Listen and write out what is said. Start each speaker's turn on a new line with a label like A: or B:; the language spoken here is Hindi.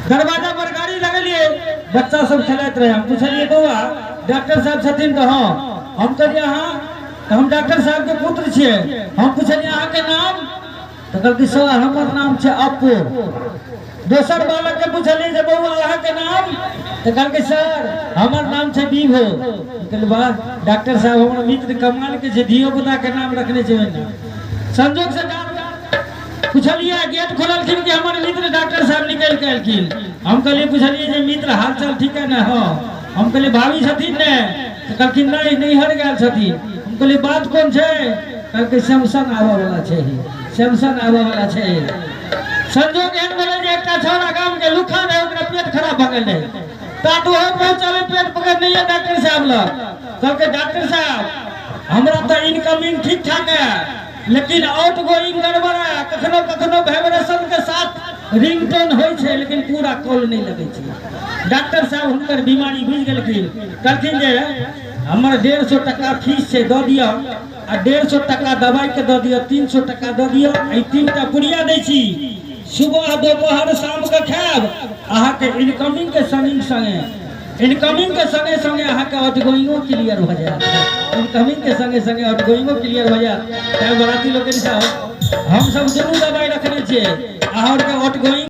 A: दरवाजा पर गाड़ी लगलिए, बच्चा सब खेलत रहे। हम पूछलिए बउआ डॉक्टर साहब छथिन तो हाँ। हम कहलिए हाँ तो हम डॉक्टर साहब के पुत्र छिए। हम पूछलिए अहाँ के नाम तो कहलकै सर हमर नाम छै अपू। दोसर बालक के पूछलिए जे बउआ अहाँ के नाम तो कहलकै सर हमर नाम छै विभो। कहलिए वाह डॉक्टर साहब हमर मित्र कमाल के जे धियो पुता के नाम रखने छै। संजोग से पूछलिए गेट खोललखिन कि हमर मित्र डॉक्टर साहब निकल के एलखिन। हम कहलिए पूछलिए जे मित्र हाल चाल ठीक है ना? हाँ। हम कहलिए भाभी छथिन ने तो कहलखिन नहीं नैहर गेल छथिन। हम कहलिए बात कोन छै? कहलकै सैमसंग आबे वाला छै, सैमसंग आबे वाला छै। संजोग एहन भेलै जे एकटा छोरा गाम के लुखा रहे ओकरा पेट खराब भ गेलै। तातू हो पहुंचले पेट पकड़ नहीं है डॉक्टर साहब लग। कहलकै डॉक्टर साहब हमरा तो इनकमिंग ठीक ठाक है लेकिन आउट गोइंग गड़बड़ है। कखनो कखनो वाइब्रेशन के साथ रिंगटोन होय छै लेकिन पूरा कॉल नहीं लगे छै। डॉक्टर साहब हुनकर बीमारी बुझ गेलखिन। कहलखिन जे हमर 150 टका फीस छै दऽ दियौ आ 150 टका दवाई के दऽ दियौ, 300 टका दऽ दियौ। ई 3टा पुड़िया दै छी, सुबह दोपहर शाम के खायब। अहाँ के इनकमिंग के इनकमिंग के संगे संगे अहाँ के आउटगोइंगो क्लियर हो जाएत। इनकमिंग के संगे संगे आउटगोइंगो क्लियर हो जाएत। तै बराती लोग हम सब दुनू दवाई रखने छियै। अहाँ के आउटगोइंग